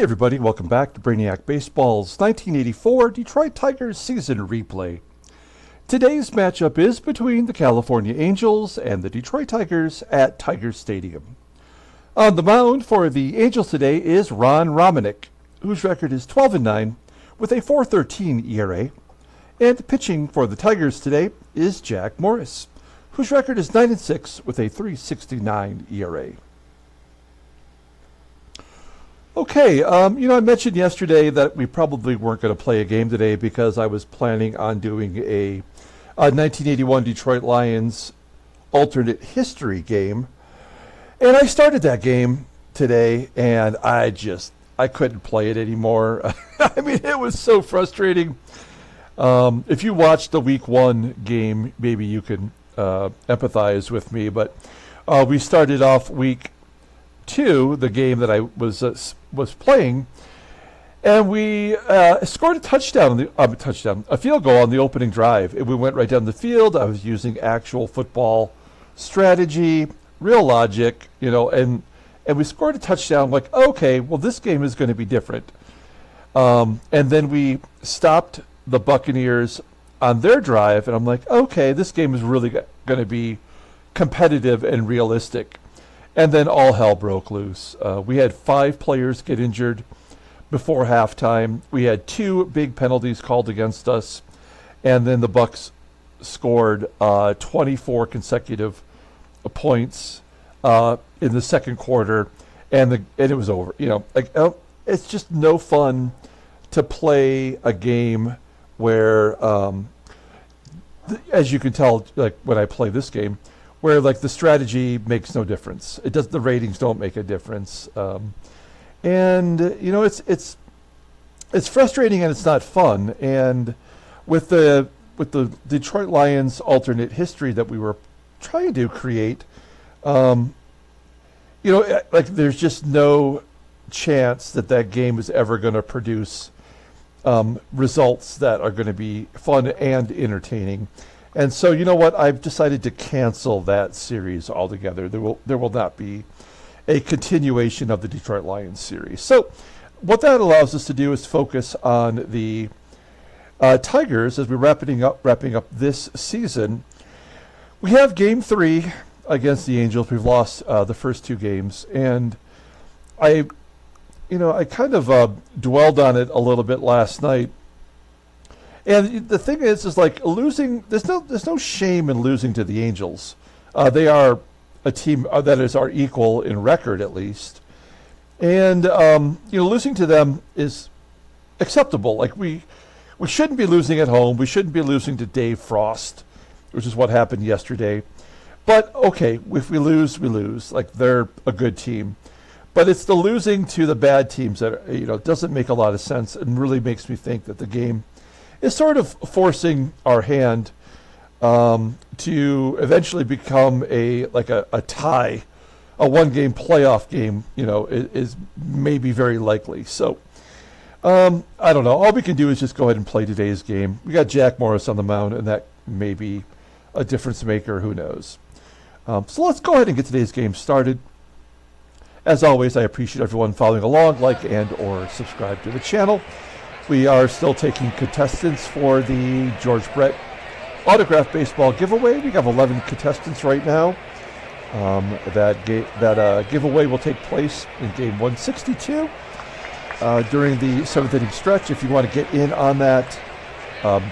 Hey everybody, welcome back to Brainiac Baseball's 1984 Detroit Tigers season replay. Today's matchup is between the California Angels and the Detroit Tigers at Tiger Stadium. On the mound for the Angels today is Romanick, whose record is 12-9 with a 4.13 ERA. And pitching for the Tigers today is Jack Morris, whose record is 9-6 with a 3.69 ERA. Okay, I mentioned yesterday that we probably weren't going to play a game today because I was planning on doing a 1981 Detroit Lions alternate history game. And I started that game today, and I couldn't play it anymore. I mean, it was so frustrating. If you watched the Week 1 game, maybe you can empathize with me. But we started off Week 2, the game that I was playing, and we scored a field goal on the opening drive. We went right down the field. I was using actual football strategy, real logic, and we scored a touchdown. I'm like, okay, well, this game is going to be different. And then we stopped the Buccaneers on their drive, and I'm like, okay, this game is really going to be competitive and realistic. And then all hell broke loose. We had 5 players get injured before halftime. We had 2 big penalties called against us, and then the Bucs scored 24 consecutive points in the second quarter, and it was over. It's just no fun to play a game where, as you can tell, like when I play this game, where like the strategy makes no difference. The ratings don't make a difference, and it's frustrating and it's not fun. And with the Detroit Lions alternate history that we were trying to create, there's just no chance that game is ever going to produce results that are going to be fun and entertaining. And so, you know what? I've decided to cancel that series altogether. There will not be a continuation of the Detroit Lions series. So what that allows us to do is focus on the Tigers as we're wrapping up this season. We have Game 3 against the Angels. We've lost the first 2 games, and I kind of dwelled on it a little bit last night. And the thing is like losing. There's no shame in losing to the Angels. They are a team that is our equal in record, at least. And losing to them is acceptable. Like we shouldn't be losing at home. We shouldn't be losing to Dave Frost, which is what happened yesterday. But okay, if we lose, we lose. Like they're a good team. But it's the losing to the bad teams that doesn't make a lot of sense and really makes me think that the game is sort of forcing our hand to eventually become a tie. A one-game playoff game, is maybe very likely. So, I don't know. All we can do is just go ahead and play today's game. We got Jack Morris on the mound, and that may be a difference maker. Who knows? So let's go ahead and get today's game started. As always, I appreciate everyone following along, like and or subscribe to the channel. We are still taking contestants for the George Brett autographed baseball giveaway. We have 11 contestants right now. That giveaway will take place in game 162 during the 7th inning stretch. If you want to get in on that,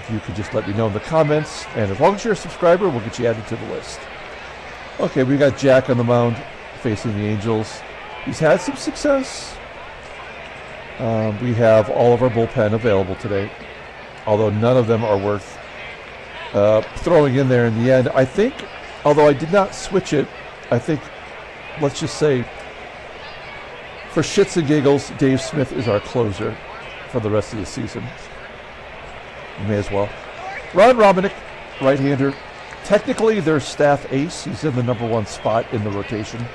you can just let me know in the comments. And as long as you're a subscriber, we'll get you added to the list. Okay, we got Jack on the mound facing the Angels. He's had some success. We have all of our bullpen available today, although none of them are worth throwing in there in the end. I think, although I did not switch it, I think, let's just say, for shits and giggles, Dave Smith is our closer for the rest of the season. You may as well. Romanick, right-hander. Technically, their staff ace. He's in the number 1 spot in the rotation.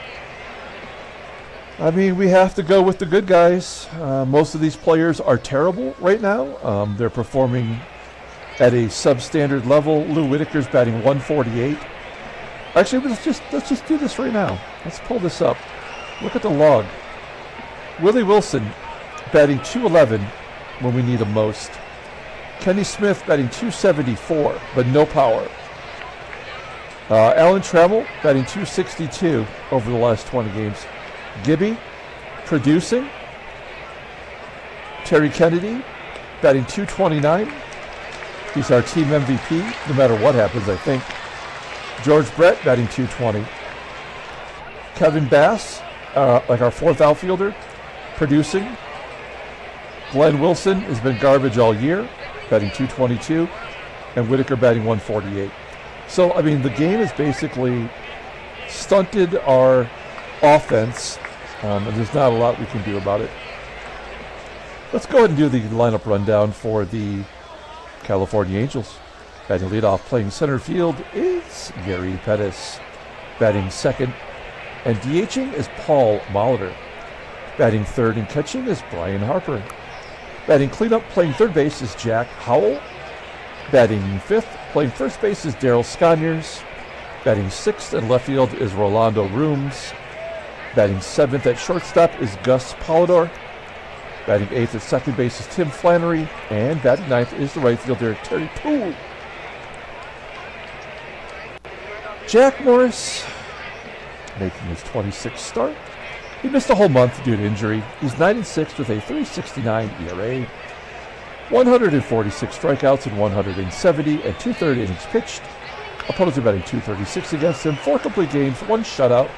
I mean, we have to go with the good guys. Most of these players are terrible right now. They're performing at a substandard level. Lou Whitaker's batting 148. Actually, let's just do this right now. Let's pull this up. Look at the log. Willie Wilson batting .211 when we need him most. Kenny Smith batting .274, but no power. Alan Trammell batting .262 over the last 20 games. Gibby producing. Terry Kennedy batting .229. He's our team MVP, no matter what happens, I think. George Brett batting .220. Kevin Bass, like our fourth outfielder, producing. Glenn Wilson has been garbage all year, batting .222. And Whitaker batting .148. So, I mean, the game has basically stunted our offense, and there's not a lot we can do about it. Let's go ahead and do the lineup rundown for the California Angels. Batting leadoff, playing center field is Gary Pettis. Batting second and DHing is Paul Molitor. Batting third and catching is Brian Harper. Batting cleanup, playing third base is Jack Howell. Batting fifth, playing first base is Daryl SCONIERS. Batting sixth and left field is Rolando Rooms. Batting seventh at shortstop is Gus POLIDOR. Batting eighth at second base is Tim Flannery. And batting ninth is the right fielder Terry PUHL. Jack Morris making his 26th start. He missed a whole month due to injury. He's 9-6 with a 3.69 ERA. 146 strikeouts in 170 and 2/3 innings pitched. Opponents are batting .236 against him. 4 complete games, 1 shutout.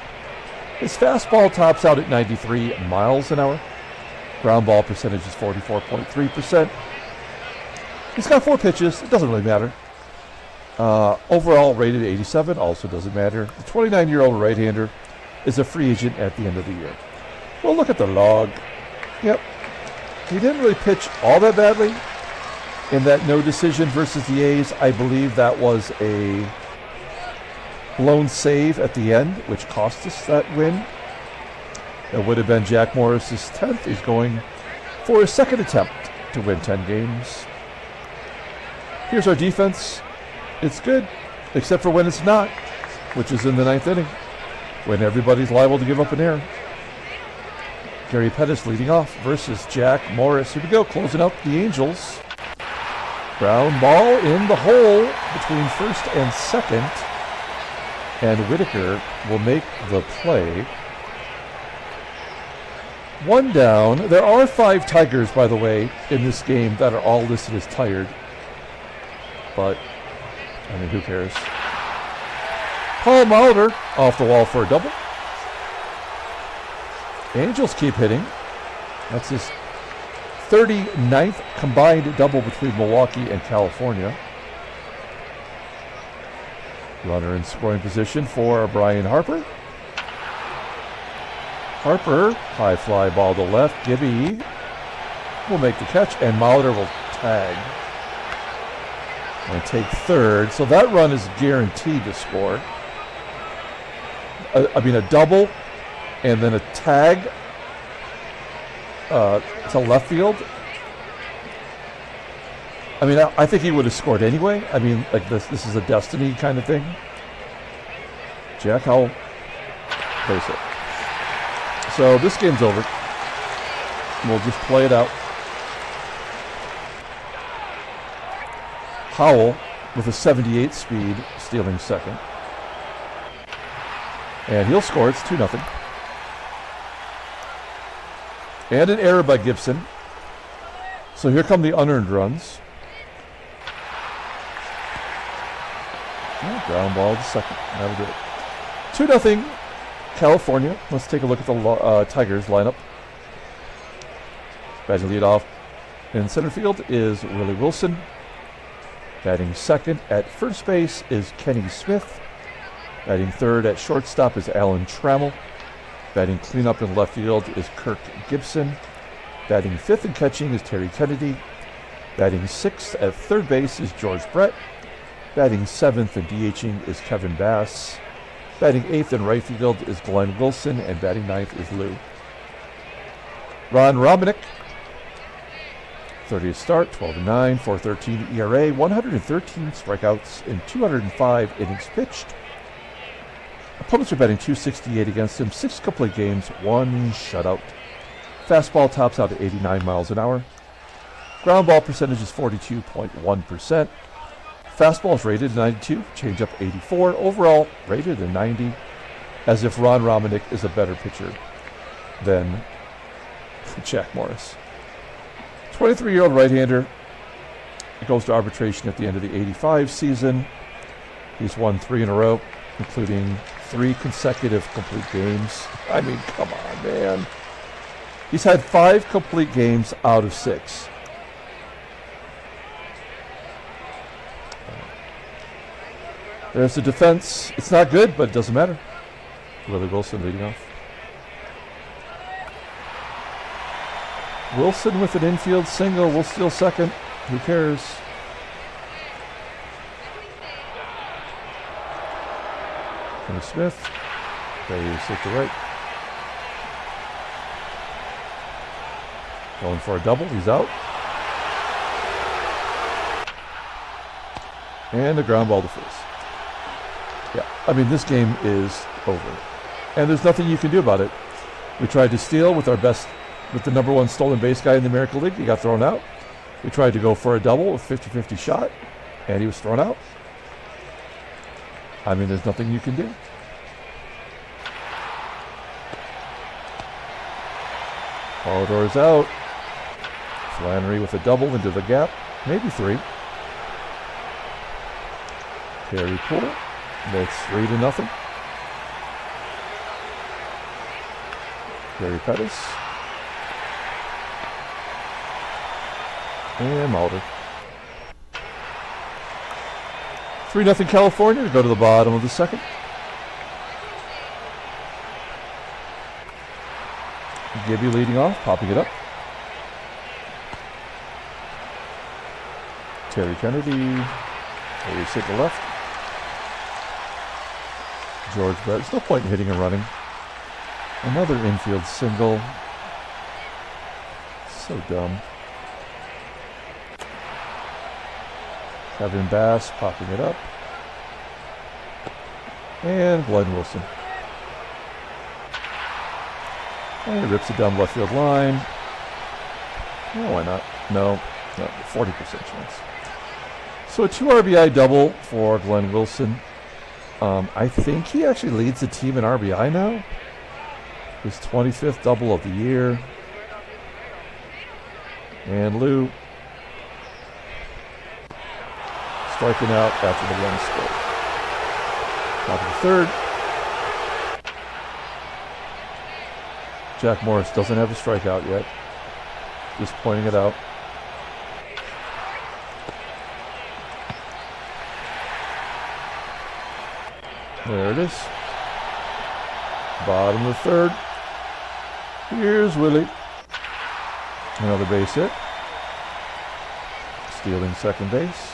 His fastball tops out at 93 miles an hour. Ground ball percentage is 44.3%. He's got 4 pitches. It doesn't really matter. Overall rated 87. Also doesn't matter. The 29-year-old right-hander is a free agent at the end of the year. Well, look at the log. Yep. He didn't really pitch all that badly in that no decision versus the A's. I believe that was a blown save at the end, which cost us that win. It would have been Jack Morris's 10th. He's going for his second attempt to win 10 games. Here's our defense. It's good, except for when it's not, which is in the 9th inning, when everybody's liable to give up an error. Gary Pettis leading off versus Jack Morris. Here we go, closing out the Angels. Ground ball in the hole between first and second. And Whitaker will make the play. 1 down. There are 5 Tigers, by the way, in this game that are all listed as tired. But, I mean, who cares? Paul Molitor off the wall for a double. Angels keep hitting. That's his 39th combined double between Milwaukee and California. Runner in scoring position for Brian Harper. Harper, high fly ball to left. Gibby will make the catch, and Molitor will tag and take third. So that run is guaranteed to score. A double and then a tag to left field. I mean, I think he would have scored anyway. I mean, like this is a destiny kind of thing. Jack Howell plays it. So this game's over. We'll just play it out. Howell with a 78 speed, stealing second. And he'll score. It's 2-0. And an error by Gibson. So here come the unearned runs. Ground ball to second. That'll do it. 2-0 California. Let's take a look at the Tigers lineup. Batting leadoff in center field is Willie Wilson. Batting second at first base is Kenny Smith. Batting third at shortstop is Alan Trammell. Batting cleanup in left field is Kirk GIBSON. Batting fifth and catching is Terry Kennedy. Batting sixth at third base is George Brett. Batting seventh and DHing is Kevin Bass. Batting eighth in right field is Glenn Wilson, and batting ninth is Lou. Ron Romanick, 30th start, 12-9, 4.13 ERA, 113 strikeouts in 205 innings pitched. Opponents are batting .268 against him, 6 complete games, 1 shutout. Fastball tops out at 89 miles an hour. Ground ball percentage is 42.1%. Fastball is rated 92, changeup 84. Overall, rated a 90, as if Ron Romanick is a better pitcher than Jack Morris. 23-year-old right-hander goes to arbitration at the end of the 85 season. He's won 3 in a row, including 3 consecutive complete games. I mean, come on, man. He's had 5 complete games out of 6. There's the defense. It's not good, but it doesn't matter. Willie Wilson leading off. Wilson with an infield single. Will steal second. Who cares? Kenny Smith. Plays hit to right. Going for a double. He's out. And a ground ball to first. Yeah, I mean, this game is over. And there's nothing you can do about it. We tried to steal with the number 1 stolen base guy in the American League. He got thrown out. We tried to go for a double with 50-50 shot, and he was thrown out. I mean, there's nothing you can do. POLIDOR is out. Flannery with a double into the gap. Maybe 3. Terry Poole. That's 3-0. Gary Pettis. And Mulder. 3-0 California to go to the bottom of the second. Gibby leading off, popping it up. Terry Kennedy. He's hit the left. George Brett. There's no point in hitting and running. Another infield single. So dumb. Kevin Bass popping it up. And Glenn Wilson. And he rips it down left field line. Oh, why not? No, 40% chance. So a 2 RBI double for Glenn Wilson. I think he actually leads the team in RBI now. His 25th double of the year. And Lou striking out after the run scored. Top of the third. Jack Morris doesn't have a strikeout yet. Just pointing it out. There it is. Bottom of the third. Here's Willie. Another base hit. Stealing second base.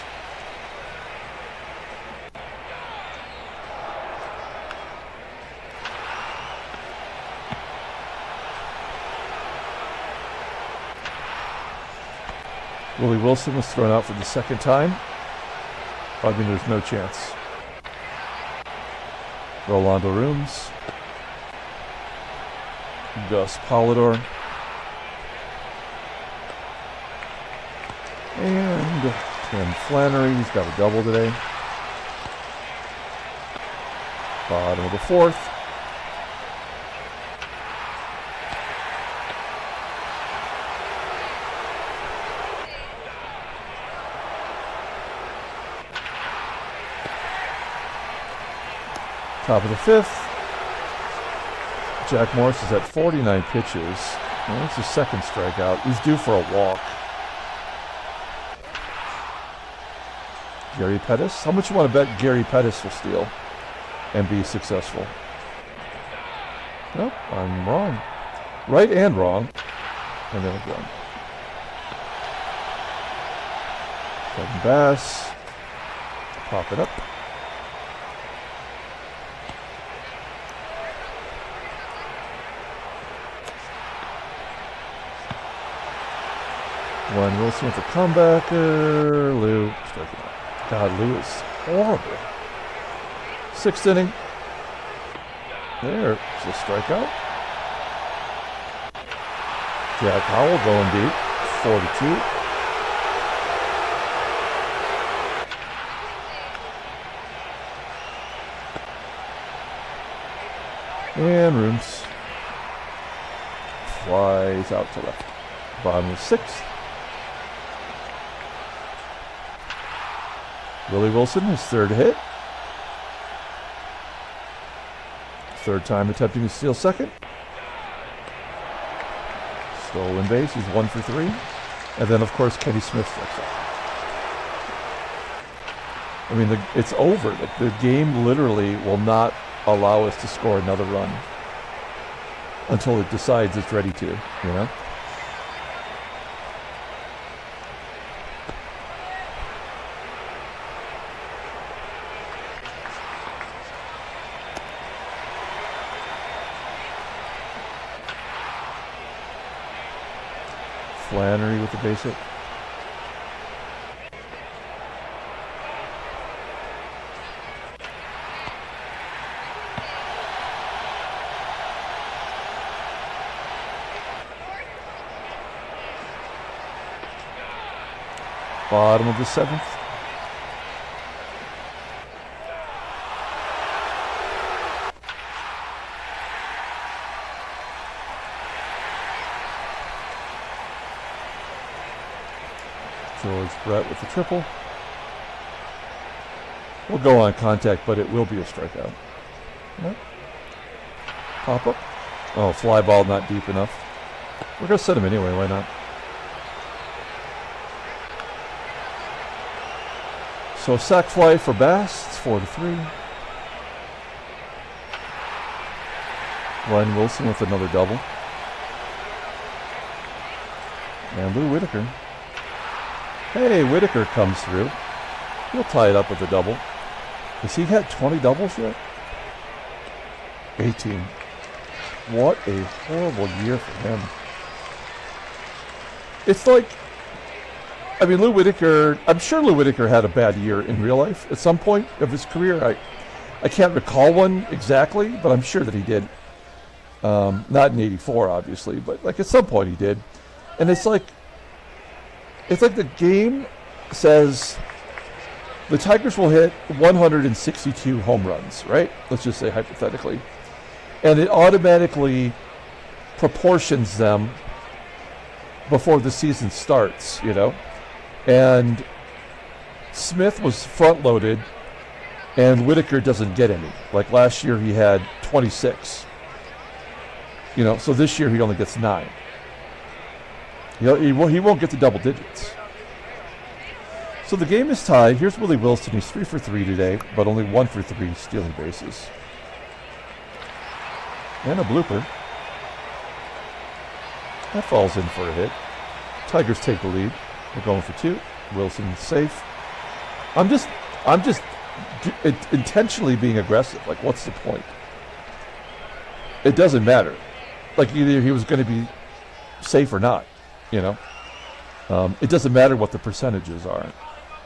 Willie Wilson was thrown out for the second time. I mean, there's no chance. Rolando Rooms. Gus POLIDOR. And Tim Flannery. He's got a double today. Bottom of the fourth. Top of the fifth. Jack Morris is at 49 pitches. Well, that's his second strikeout. He's due for a walk. Gary Pettis. How much you want to bet Gary Pettis will steal and be successful? Nope, I'm wrong. Right and wrong. And then again. Kevin Bass. Pop it up. Glenn Wilson with a comebacker. Lou striking out. God, Lou is horrible. Sixth inning. There's a strikeout. Jack Howell going deep. 4-2. And Rooms flies out to left. Bottom of 6th. Willie Wilson, his third hit. Third time attempting to steal second. Stolen base, he's 1 for 3. And then, of course, Kenny Smith strikes out. I mean, it's over. The game literally will not allow us to score another run until it decides it's ready to, you know? Flannery with the base hit. Bottom of the 7th. George Brett with the triple. We'll go on contact, but it will be a strikeout. Yep. Pop up. Oh, fly ball not deep enough. We're going to set him anyway, why not? So sac fly for Bass, it's 4-3. Glenn Wilson with another double. And Lou Whitaker. Hey, Whitaker comes through. He'll tie it up with a double. Has he had 20 doubles yet? 18. What a horrible year for him. It's like, I mean, Lou Whitaker, I'm sure Lou Whitaker had a bad year in real life at some point of his career. I can't recall one exactly, but I'm sure that he did. Not in 84, obviously, but like at some point he did. And it's like the game says the Tigers will hit 162 home runs, right? Let's just say hypothetically. And it automatically proportions them before the season starts, you know? And Smith was front-loaded, and Whitaker doesn't get any. Like last year he had 26. You know, so this year he only gets 9. He won't get to double digits. So the game is tied. Here's Willie Wilson. He's 3 for 3 today, but only 1 for 3 stealing bases. And a blooper. That falls in for a hit. Tigers take the lead. They're going for 2. Wilson's safe. I'm just intentionally being aggressive. Like, what's the point? It doesn't matter. Like, either he was going to be safe or not, you know? It doesn't matter what the percentages are.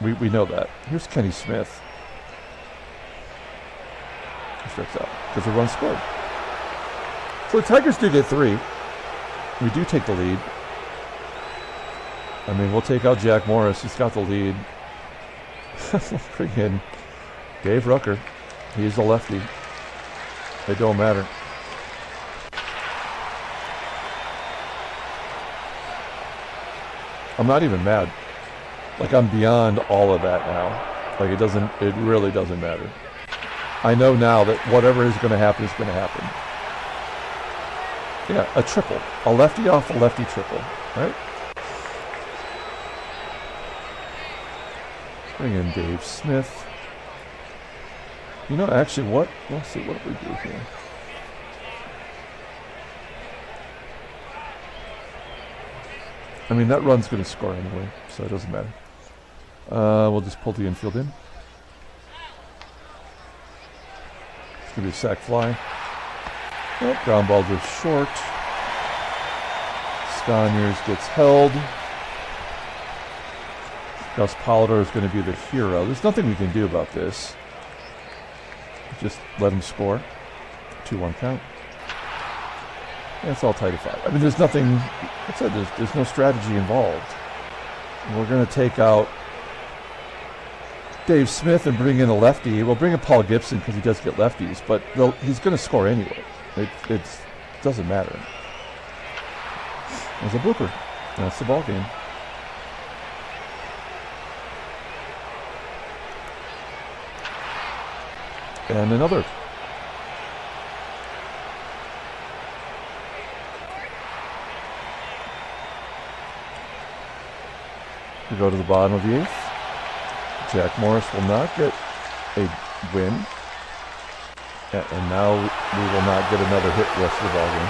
We know that. Here's Kenny Smith. He strikes out because the run scored. So the Tigers do get 3. We do take the lead. I mean, we'll take out Jack Morris. He's got the lead. Bring in Dave Rucker. He's a lefty. They don't matter. I'm not even mad. Like, I'm beyond all of that now. Like, it really doesn't matter. I know now that whatever is going to happen is going to happen. Yeah, a triple. A lefty off a lefty triple, right? Bring in Dave Smith. You know, actually, let's see what we do here. I mean, that run's going to score anyway, so it doesn't matter. We'll just pull the infield in. It's going to be a sac fly. Oh, ground ball just short. SCONIERS gets held. Gus POLIDOR is going to be the hero. There's nothing we can do about this. Just let him score. 2-1 count. Yeah, it's all tied at 5. I mean, there's nothing. Like I said, there's no strategy involved. We're going to take out Dave Smith and bring in a lefty. We'll bring in Paul Gibson because he does get lefties, but he's going to score anyway. It doesn't matter. There's a blooper. That's the ball game. And another. We go to the bottom of the 8th. Jack Morris will not get a win. And now we will not get another hit the rest of the ball game.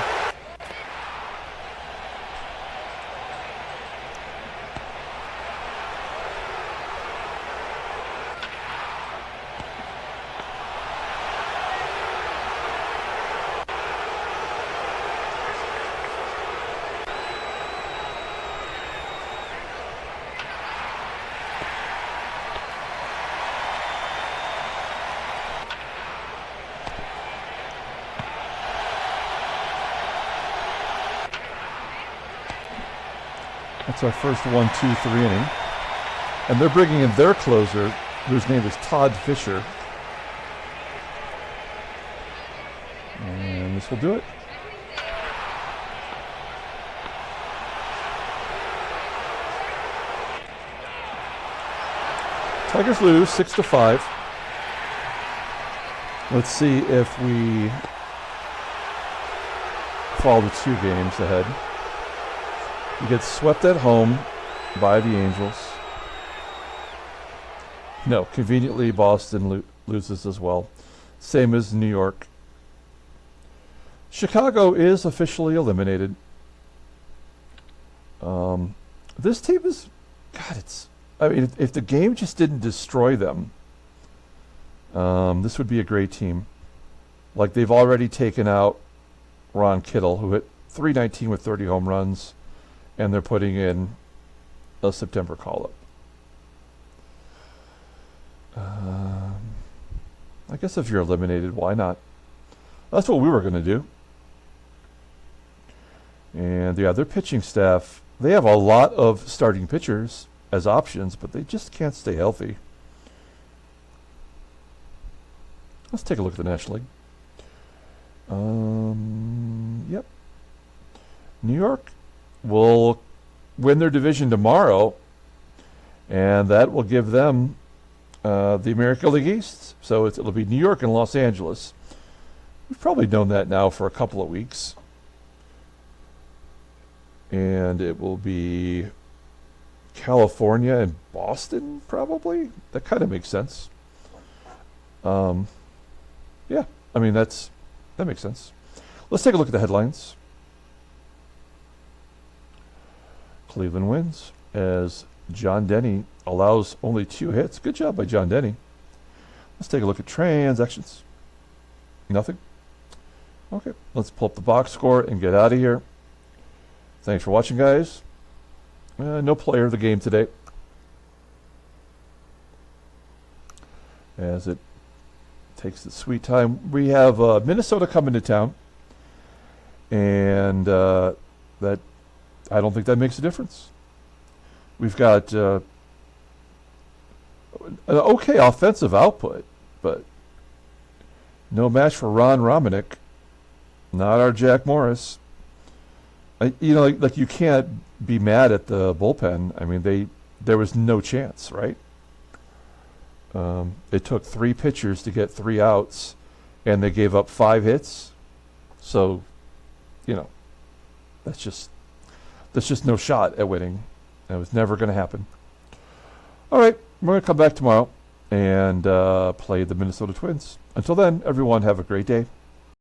That's our first 1-2-3 inning. And they're bringing in their closer, whose name is Todd Fisher. And this will do it. Tigers lose 6-5. Let's see if we fall to 2 games ahead. We get swept at home by the Angels. No, conveniently Boston loses as well. Same as New York. Chicago is officially eliminated. This team is, God, I mean, if the game just didn't destroy them, this would be a great team. Like, they've already taken out Ron Kittle, who hit .319 with 30 home runs. And they're putting in a September call-up. I guess if you're eliminated, why not? That's what we were going to do. And yeah, their pitching staff, they have a lot of starting pitchers as options, but they just can't stay healthy. Let's take a look at the National League. Yep. New York will win their division tomorrow, and that will give them the American League East. So it'll be New York and Los Angeles. We've probably known that now for a couple of weeks. And it will be California and Boston, probably. That kind of makes sense. Yeah, I mean, that makes sense. Let's take a look at the headlines. Cleveland wins as John Denny allows only 2 hits. Good job by John Denny. Let's take a look at transactions. Nothing. Okay, let's pull up the box score and get out of here. Thanks for watching, guys. No player of the game today, as it takes the sweet time. We have Minnesota coming to town, and that I don't think that makes a difference. We've got an okay offensive output, but no match for Ron Romanick. Not our Jack Morris. Like you can't be mad at the bullpen. I mean, there was no chance, right? It took 3 pitchers to get 3 outs, and they gave up 5 hits. So, that's just no shot at winning. That was never going to happen. All right, we're going to come back tomorrow and play the Minnesota Twins. Until then, everyone, have a great day.